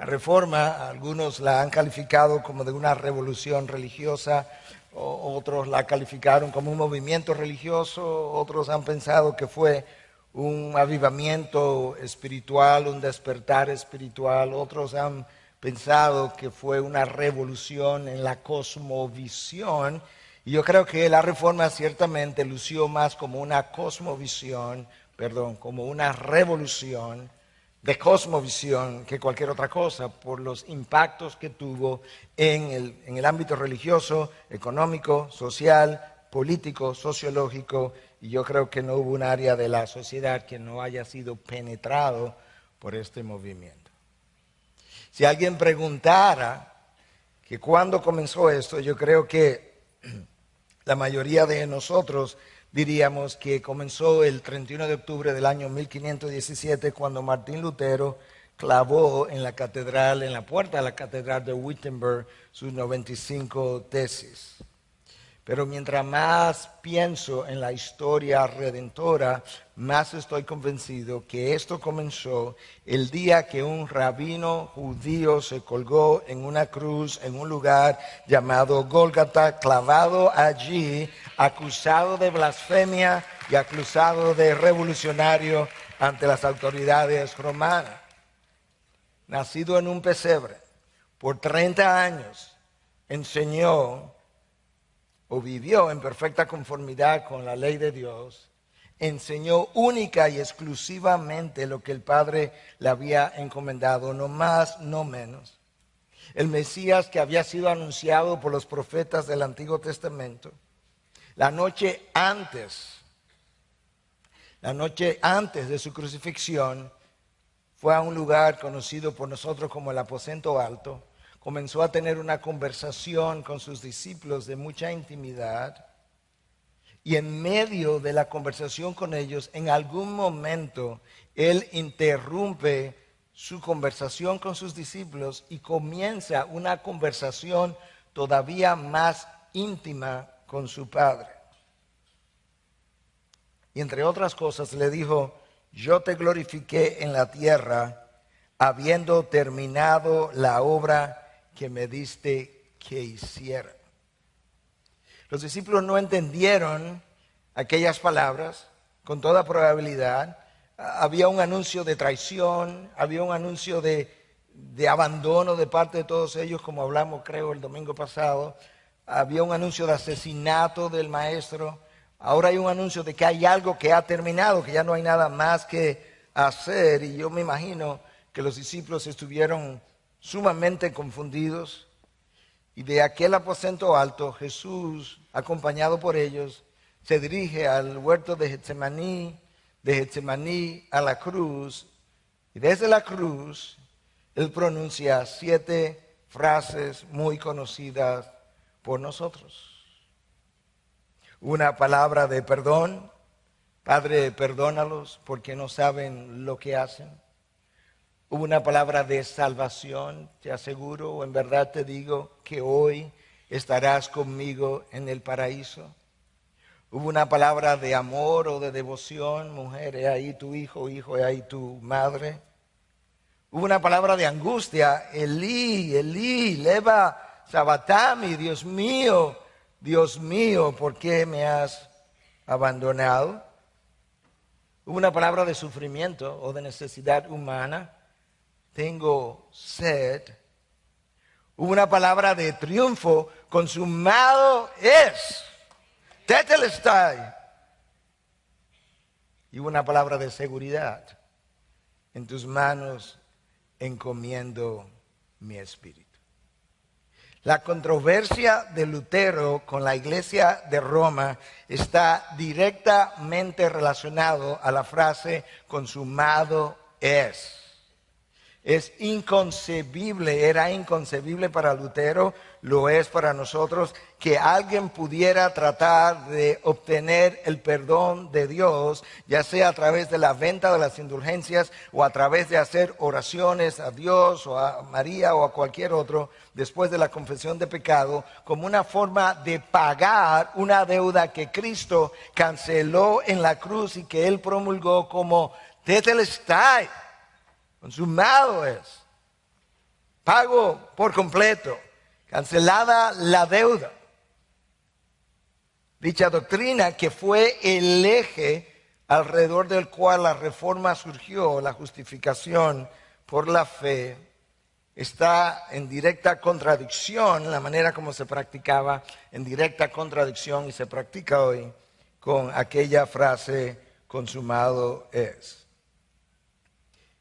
Reforma, algunos la han calificado como de una revolución religiosa, otros la calificaron como un movimiento religioso, otros han pensado que fue un avivamiento espiritual, un despertar espiritual, otros han pensado que fue una revolución en la cosmovisión. Y yo creo que la Reforma ciertamente lució más como una como una revolución de cosmovisión que cualquier otra cosa, por los impactos que tuvo en el ámbito religioso, económico, social, político, sociológico, y yo creo que no hubo un área de la sociedad que no haya sido penetrado por este movimiento. Si alguien preguntara que cuándo comenzó esto, yo creo que la mayoría de nosotros diríamos que comenzó el 31 de octubre del año 1517, cuando Martín Lutero clavó en la catedral, en la puerta de la catedral de Wittenberg, sus 95 tesis. Pero mientras más pienso en la historia redentora, más estoy convencido que esto comenzó el día que un rabino judío se colgó en una cruz en un lugar llamado Gólgata, clavado allí, acusado de blasfemia y acusado de revolucionario ante las autoridades romanas. Nacido en un pesebre, por 30 años enseñó o vivió en perfecta conformidad con la ley de Dios, enseñó única y exclusivamente lo que el Padre le había encomendado, no más, no menos. El Mesías que había sido anunciado por los profetas del Antiguo Testamento, la noche antes de su crucifixión, fue a un lugar conocido por nosotros como el aposento alto. Comenzó a tener una conversación con sus discípulos de mucha intimidad, y en medio de la conversación con ellos, en algún momento, Él interrumpe su conversación con sus discípulos y comienza una conversación todavía más íntima con su Padre. Y entre otras cosas le dijo: yo te glorifiqué en la tierra, habiendo terminado la obra que me diste que hiciera. Los discípulos no entendieron aquellas palabras, con toda probabilidad. Había un anuncio de traición, había un anuncio de abandono de parte de todos ellos, como hablamos creo el domingo pasado. Había un anuncio de asesinato del maestro. Ahora hay un anuncio de que hay algo que ha terminado, que ya no hay nada más que hacer. Y yo me imagino que los discípulos estuvieron sumamente confundidos, y de aquel aposento alto Jesús, acompañado por ellos, se dirige al huerto de Getsemaní a la cruz, y desde la cruz Él pronuncia 7 frases muy conocidas por nosotros. Una palabra de perdón: Padre, perdónalos porque no saben lo que hacen. Hubo una palabra de salvación: te aseguro o en verdad te digo que hoy estarás conmigo en el paraíso. Hubo una palabra de amor o de devoción: mujer, he ahí tu hijo, hijo, he ahí tu madre. Hubo una palabra de angustia: Elí, Elí, lema sabachthani, Dios mío, ¿por qué me has abandonado? Hubo una palabra de sufrimiento o de necesidad humana: tengo sed. Hubo una palabra de triunfo: consumado es, tetelestai. Y hubo una palabra de seguridad: en tus manos encomiendo mi espíritu. La controversia de Lutero con la Iglesia de Roma está directamente relacionado a la frase consumado es. Es inconcebible, era inconcebible para Lutero, lo es para nosotros, que alguien pudiera tratar de obtener el perdón de Dios, ya sea a través de la venta de las indulgencias o a través de hacer oraciones a Dios o a María o a cualquier otro después de la confesión de pecado, como una forma de pagar una deuda que Cristo canceló en la cruz y que Él promulgó como tetelestai. Consumado es. pago por completo, cancelada la deuda. Dicha doctrina, que fue el eje alrededor del cual la reforma surgió, la justificación por la fe, está en directa contradicción, la manera como se practicaba, en directa contradicción y se practica hoy con aquella frase, consumado es.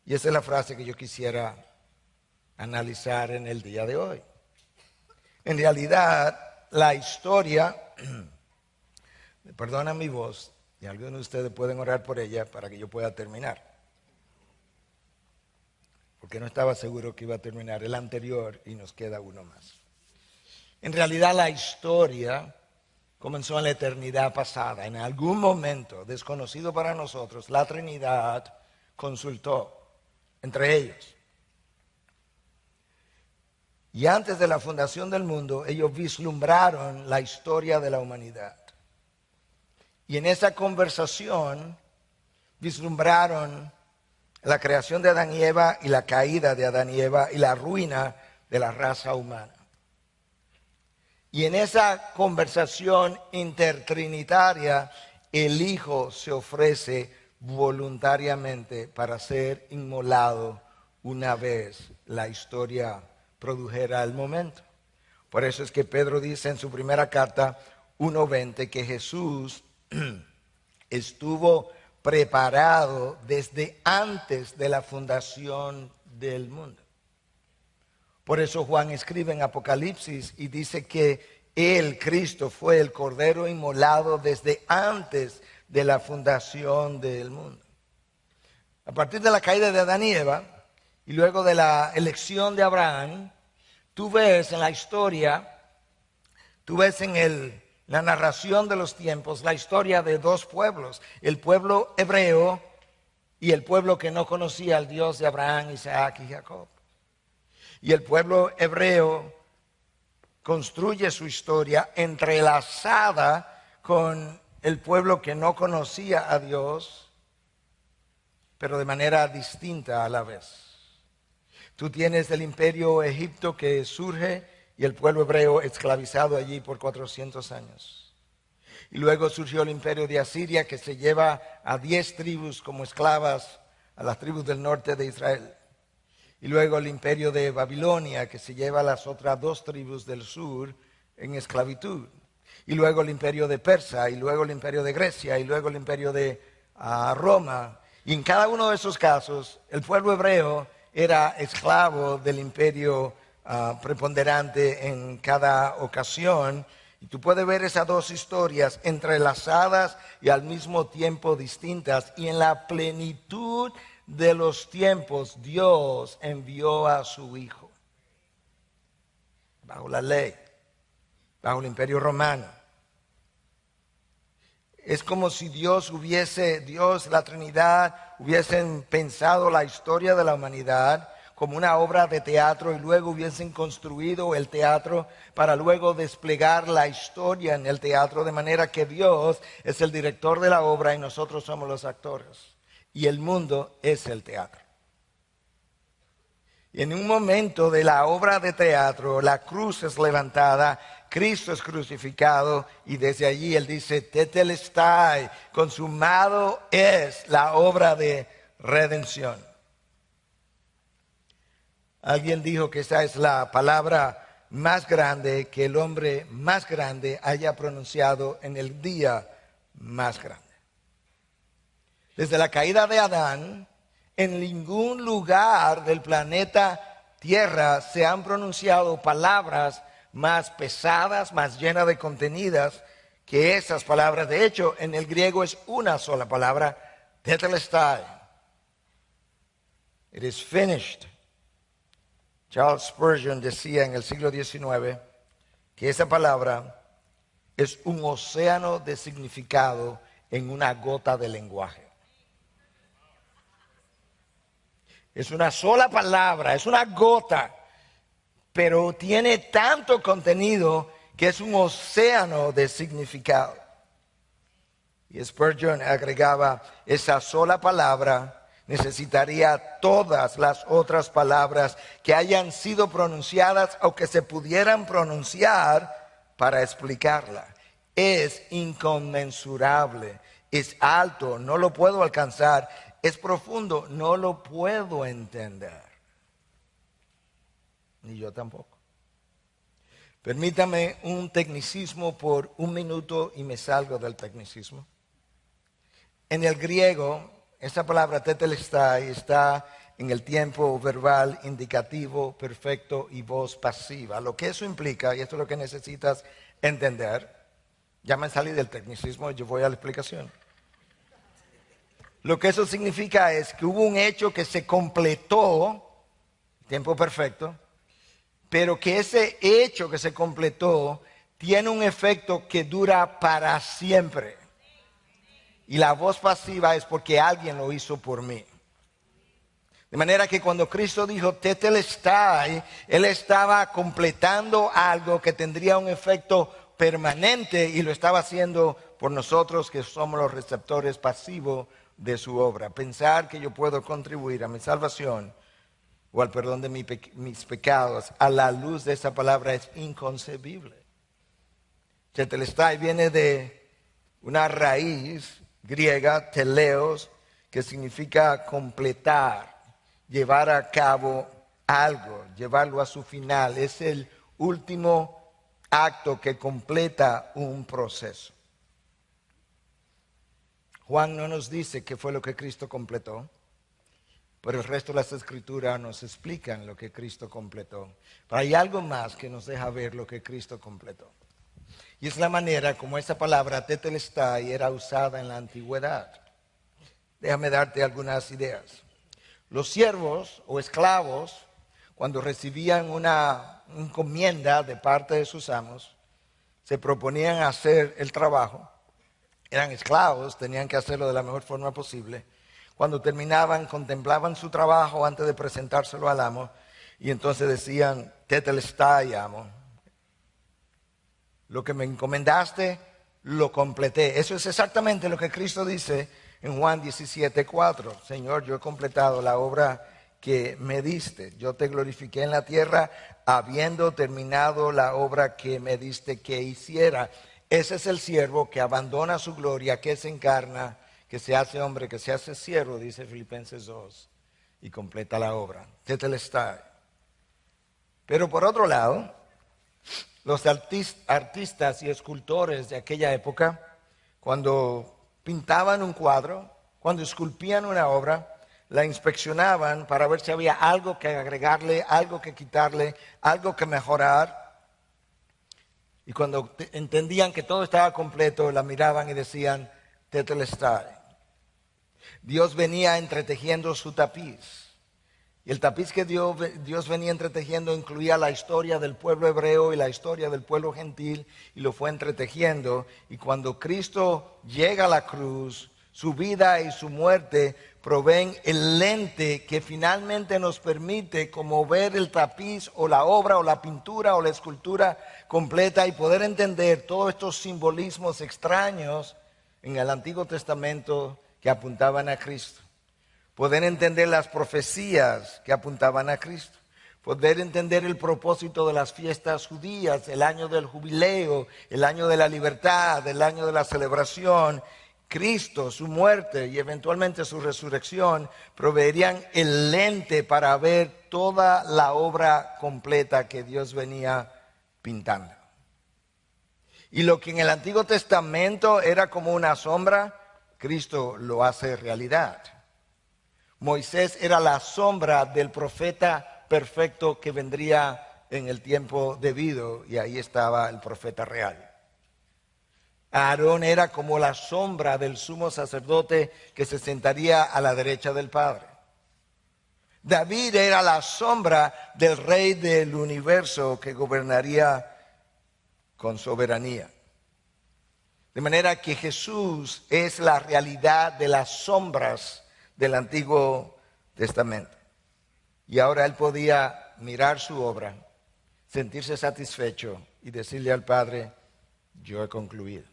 Y esa es la frase que yo quisiera analizar en el día de hoy. En realidad, la historia, perdona mi voz, y algunos de ustedes pueden orar por ella para que yo pueda terminar. Porque no estaba seguro que iba a terminar el anterior y nos queda uno más. En realidad la historia comenzó en la eternidad pasada. En algún momento, desconocido para nosotros, la Trinidad consultó entre ellos. Y antes de la fundación del mundo, ellos vislumbraron la historia de la humanidad. Y en esa conversación vislumbraron la creación de Adán y Eva y la caída de Adán y Eva y la ruina de la raza humana. Y en esa conversación intertrinitaria, el Hijo se ofrece voluntariamente para ser inmolado una vez la historia produjera el momento. Por eso es que Pedro dice en su primera carta 1:20 que Jesús estuvo preparado desde antes de la fundación del mundo. Por eso Juan escribe en Apocalipsis y dice que Él, Cristo, fue el Cordero inmolado desde antes de la fundación del mundo. A partir de la caída de Adán y Eva y luego de la elección de Abraham, tú ves en la historia, tú ves en la narración de los tiempos, la historia de dos pueblos, el pueblo hebreo y el pueblo que no conocía al Dios de Abraham, Isaac y Jacob. Y el pueblo hebreo construye su historia entrelazada con el pueblo que no conocía a Dios, pero de manera distinta a la vez. Tú tienes el imperio Egipto que surge y el pueblo hebreo esclavizado allí por 400 años. Y luego surgió el imperio de Asiria que se lleva a 10 tribus como esclavas a las tribus del norte de Israel. Y luego el imperio de Babilonia que se lleva a las otras 2 tribus del sur en esclavitud. Y luego el imperio de Persia, y luego el imperio de Grecia, y luego el imperio de Roma. Y en cada uno de esos casos el pueblo hebreo era esclavo del imperio preponderante en cada ocasión. Y tú puedes ver esas dos historias entrelazadas y al mismo tiempo distintas. Y en la plenitud de los tiempos, Dios envió a su Hijo. Bajo la ley, bajo el imperio romano. Es como si Dios, la Trinidad, hubiesen pensado la historia de la humanidad como una obra de teatro y luego hubiesen construido el teatro para luego desplegar la historia en el teatro, de manera que Dios es el director de la obra y nosotros somos los actores. Y el mundo es el teatro. Y en un momento de la obra de teatro, la cruz es levantada, Cristo es crucificado y desde allí Él dice, tetelestai, consumado es la obra de redención. Alguien dijo que esa es la palabra más grande que el hombre más grande haya pronunciado en el día más grande. Desde la caída de Adán, en ningún lugar del planeta Tierra se han pronunciado palabras más pesadas, más llenas de contenidas que esas palabras. De hecho, en el griego es una sola palabra, tetelestai. It is finished. Charles Spurgeon decía en el siglo XIX que esa palabra es un océano de significado en una gota de lenguaje. Es una sola palabra, es una gota, pero tiene tanto contenido que es un océano de significado. Y Spurgeon agregaba, esa sola palabra necesitaría todas las otras palabras que hayan sido pronunciadas o que se pudieran pronunciar para explicarla. Es inconmensurable, es alto, no lo puedo alcanzar, es profundo, no lo puedo entender. Ni yo tampoco. Permítame un tecnicismo por un minuto y me salgo del tecnicismo. En el griego, esa palabra tetelestai está en el tiempo verbal indicativo, perfecto y voz pasiva. Lo que eso implica, y esto es lo que necesitas entender, ya me salí del tecnicismo, yo voy a la explicación. Lo que eso significa es que hubo un hecho que se completó, tiempo perfecto, pero que ese hecho que se completó tiene un efecto que dura para siempre. Y la voz pasiva es porque alguien lo hizo por mí. De manera que cuando Cristo dijo tetelestai, Él estaba completando algo que tendría un efecto permanente y lo estaba haciendo por nosotros que somos los receptores pasivos de su obra. Pensar que yo puedo contribuir a mi salvación o al perdón de mis pecados a la luz de esa palabra es inconcebible. Tetelestai viene de una raíz griega, teleos, que significa completar, llevar a cabo algo, llevarlo a su final. Es el último acto que completa un proceso. Juan no nos dice qué fue lo que Cristo completó, pero el resto de las escrituras nos explican lo que Cristo completó. Pero hay algo más que nos deja ver lo que Cristo completó. Y es la manera como esa palabra tetelestai era usada en la antigüedad. Déjame darte algunas ideas. Los siervos o esclavos, cuando recibían una encomienda de parte de sus amos, se proponían hacer el trabajo. Eran esclavos, tenían que hacerlo de la mejor forma posible. Cuando terminaban, contemplaban su trabajo antes de presentárselo al amo y entonces decían, tetelestai, amo. Lo que me encomendaste, lo completé. Eso es exactamente lo que Cristo dice en Juan 17:4. Señor, yo he completado la obra que me diste. Yo te glorifiqué en la tierra habiendo terminado la obra que me diste que hiciera. Ese es el siervo que abandona su gloria, que se encarna, que se hace hombre, que se hace siervo, dice Filipenses 2, y completa la obra. Tetelestai. Pero por otro lado, los artistas y escultores de aquella época, cuando pintaban un cuadro, cuando esculpían una obra, la inspeccionaban para ver si había algo que agregarle, algo que quitarle, algo que mejorar. Y cuando entendían que todo estaba completo, la miraban y decían, tetelestai. Dios venía entretejiendo su tapiz. Y el tapiz que Dios venía entretejiendo incluía la historia del pueblo hebreo y la historia del pueblo gentil y lo fue entretejiendo. Y cuando Cristo llega a la cruz, su vida y su muerte proveen el lente que finalmente nos permite como ver el tapiz o la obra o la pintura o la escultura completa y poder entender todos estos simbolismos extraños en el Antiguo Testamento que apuntaban a Cristo. Poder entender las profecías que apuntaban a Cristo. Poder entender el propósito de las fiestas judías, el año del jubileo, el año de la libertad, el año de la celebración. Cristo, su muerte y eventualmente su resurrección proveerían el lente para ver toda la obra completa que Dios venía pintando. Y lo que en el Antiguo Testamento era como una sombra, Cristo lo hace realidad. Moisés era la sombra del profeta perfecto que vendría en el tiempo debido y ahí estaba el profeta real. Aarón era como la sombra del sumo sacerdote que se sentaría a la derecha del Padre. David era la sombra del rey del universo que gobernaría con soberanía. De manera que Jesús es la realidad de las sombras del Antiguo Testamento. Y ahora él podía mirar su obra, sentirse satisfecho y decirle al Padre, yo he concluido.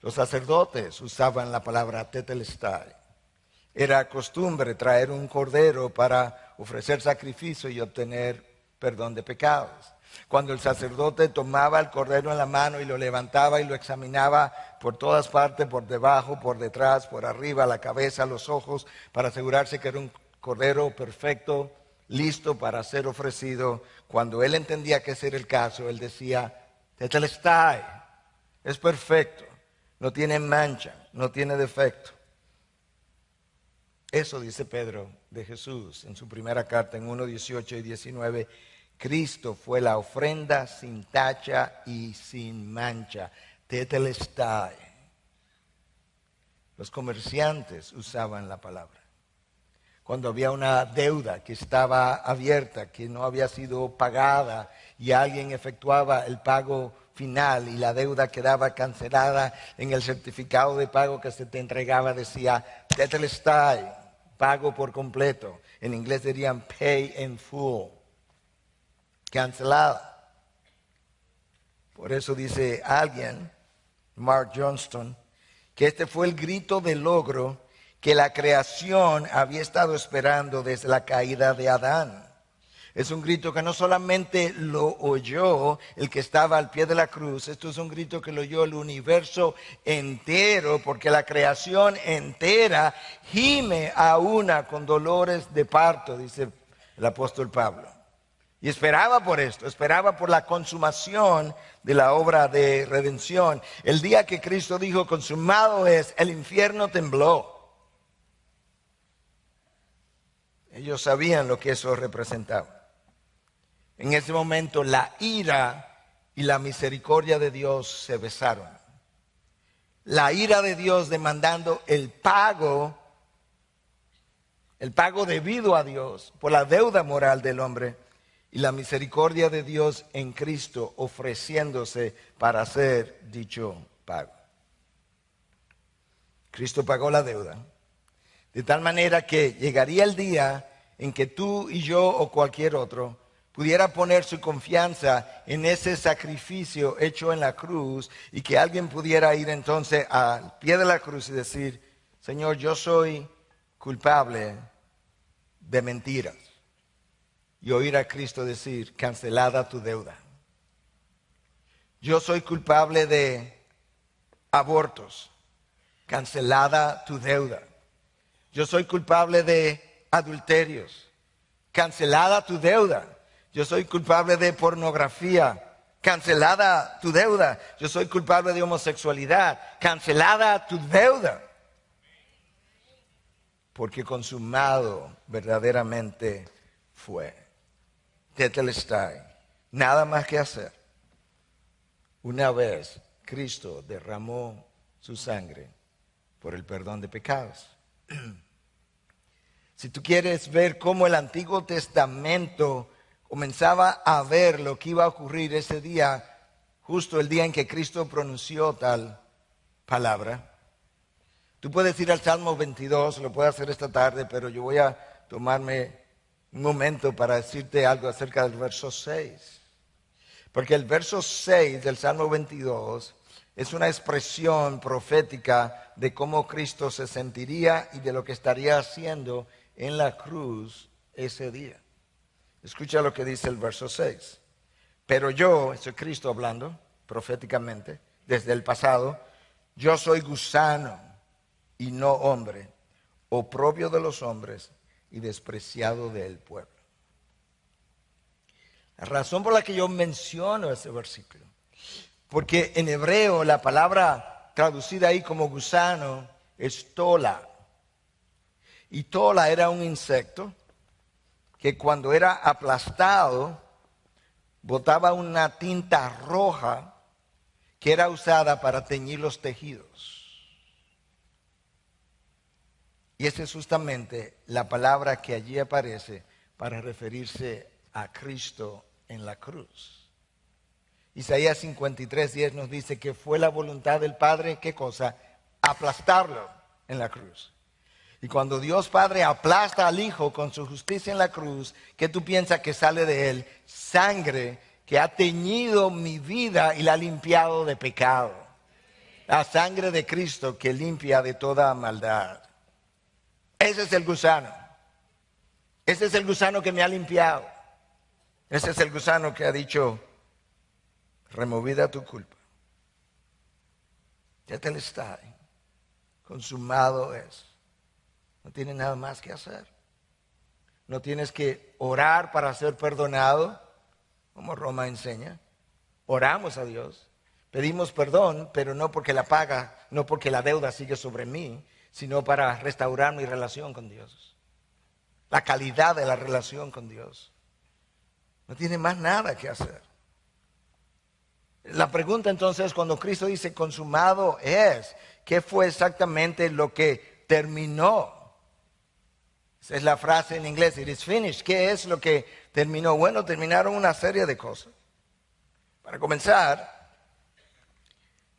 Los sacerdotes usaban la palabra tetelestai. era costumbre traer un cordero para ofrecer sacrificio y obtener perdón de pecados. Cuando el sacerdote tomaba el cordero en la mano y lo levantaba y lo examinaba por todas partes, por debajo, por detrás, por arriba, la cabeza, los ojos, para asegurarse que era un cordero perfecto, listo para ser ofrecido, cuando él entendía que ese era el caso, él decía, tetelestai, es perfecto, no tiene mancha, no tiene defecto. Eso dice Pedro de Jesús en su primera carta en 1:18 y 19. Cristo fue la ofrenda sin tacha y sin mancha. Tetelestai. Los comerciantes usaban la palabra. Cuando había una deuda que estaba abierta, que no había sido pagada y alguien efectuaba el pago final y la deuda quedaba cancelada, en el certificado de pago que se te entregaba decía tetelestai, pago por completo. En inglés dirían pay in full, cancelada. Por eso dice alguien, Mark Johnston, que este fue el grito de logro que la creación había estado esperando desde la caída de Adán. Es un grito que no solamente lo oyó el que estaba al pie de la cruz, esto es un grito que lo oyó el universo entero, porque la creación entera gime a una con dolores de parto, dice el apóstol Pablo. Y esperaba por esto, esperaba por la consumación de la obra de redención. El día que Cristo dijo, consumado es, el infierno tembló. Ellos sabían lo que eso representaba. En ese momento la ira y la misericordia de Dios se besaron. La ira de Dios demandando el pago debido a Dios por la deuda moral del hombre, y la misericordia de Dios en Cristo ofreciéndose para hacer dicho pago. Cristo pagó la deuda, de tal manera que llegaría el día en que tú y yo o cualquier otro pudiera poner su confianza en ese sacrificio hecho en la cruz, y que alguien pudiera ir entonces al pie de la cruz y decir, Señor, yo soy culpable de mentiras. Y oír a Cristo decir, cancelada tu deuda. Yo soy culpable de abortos, cancelada tu deuda. Yo soy culpable de adulterios, cancelada tu deuda. Yo soy culpable de pornografía, cancelada tu deuda. Yo soy culpable de homosexualidad, cancelada tu deuda. Porque consumado verdaderamente fue. Tetelestai, nada más que hacer. Una vez Cristo derramó su sangre por el perdón de pecados. Si tú quieres ver cómo el Antiguo Testamento comenzaba a ver lo que iba a ocurrir ese día, justo el día en que Cristo pronunció tal palabra, tú puedes ir al Salmo 22, lo puedes hacer esta tarde, pero yo voy a tomarme un momento para decirte algo acerca del verso 6. Porque el verso 6 del Salmo 22 es una expresión profética de cómo Cristo se sentiría y de lo que estaría haciendo en la cruz ese día. Escucha lo que dice el verso 6. Pero yo, eso es Cristo hablando proféticamente desde el pasado, yo soy gusano y no hombre, oprobio de los hombres y despreciado del pueblo. La razón por la que yo menciono ese versículo, porque en hebreo la palabra traducida ahí como gusano es tola. Y tola era un insecto que cuando era aplastado botaba una tinta roja que era usada para teñir los tejidos. Y esa es justamente la palabra que allí aparece para referirse a Cristo en la cruz. Isaías 53:10 nos dice que fue la voluntad del Padre, ¿qué cosa? Aplastarlo en la cruz. Y cuando Dios Padre aplasta al Hijo con su justicia en la cruz, ¿qué tú piensas que sale de él? Sangre que ha teñido mi vida y la ha limpiado de pecado. La sangre de Cristo que limpia de toda maldad. Ese es el gusano. Ese es el gusano que me ha limpiado. Ese es el gusano que ha dicho, removida tu culpa. Ya te le está. Consumado es. No tienes nada más que hacer. No tienes que orar para ser perdonado, como Roma enseña. Oramos a Dios. Pedimos perdón, pero no porque la paga, no porque la deuda sigue sobre mí, sino para restaurar mi relación con Dios. La calidad de la relación con Dios. No tiene más nada que hacer. La pregunta entonces, cuando Cristo dice consumado es, ¿qué fue exactamente lo que terminó? Esa es la frase en inglés, it is finished. ¿Qué es lo que terminó? Bueno, terminaron una serie de cosas. Para comenzar,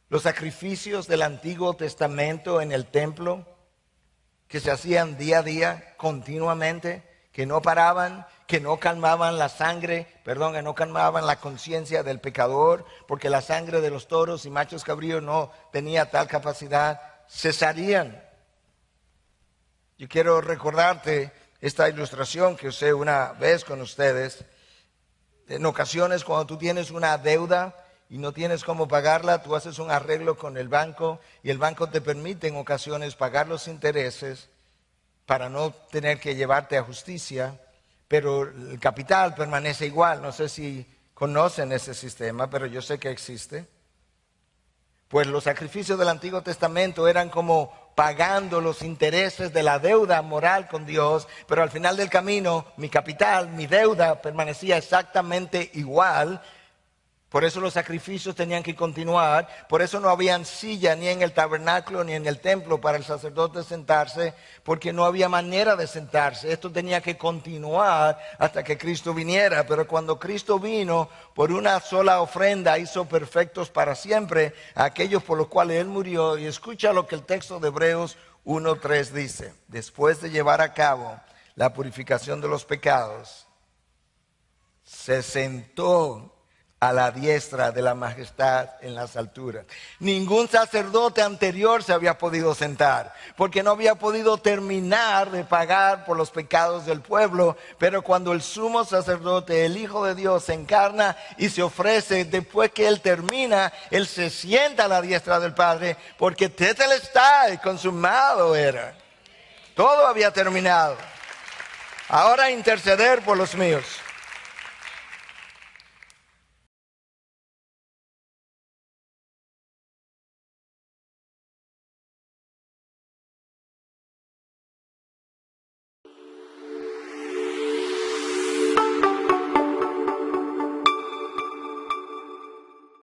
los sacrificios del Antiguo Testamento en el templo, que se hacían día a día, continuamente, que no paraban, que no calmaban la sangre, que no calmaban la conciencia del pecador, porque la sangre de los toros y machos cabríos no tenía tal capacidad, cesarían. Yo quiero recordarte esta ilustración que usé una vez con ustedes. En ocasiones, cuando tú tienes una deuda y no tienes cómo pagarla, tú haces un arreglo con el banco y el banco te permite en ocasiones pagar los intereses para no tener que llevarte a justicia, pero el capital permanece igual. No sé si conocen ese sistema, pero yo sé que existe. Pues los sacrificios del Antiguo Testamento eran como pagando los intereses de la deuda moral con Dios, pero al final del camino mi capital, mi deuda permanecía exactamente igual. Por eso los sacrificios tenían que continuar, por eso no había silla ni en el tabernáculo ni en el templo para el sacerdote sentarse, porque no había manera de sentarse. Esto tenía que continuar hasta que Cristo viniera, pero cuando Cristo vino, por una sola ofrenda hizo perfectos para siempre a aquellos por los cuales Él murió. Y escucha lo que el texto de Hebreos 1:3 dice: después de llevar a cabo la purificación de los pecados, se sentó a la diestra de la majestad en las alturas. Ningún sacerdote anterior se había podido sentar, porque no había podido terminar de pagar por los pecados del pueblo. Pero cuando el sumo sacerdote, el Hijo de Dios, se encarna y se ofrece, después que Él termina, Él se sienta a la diestra del Padre, porque tetelestai, consumado era. Todo había terminado. Ahora interceder por los míos.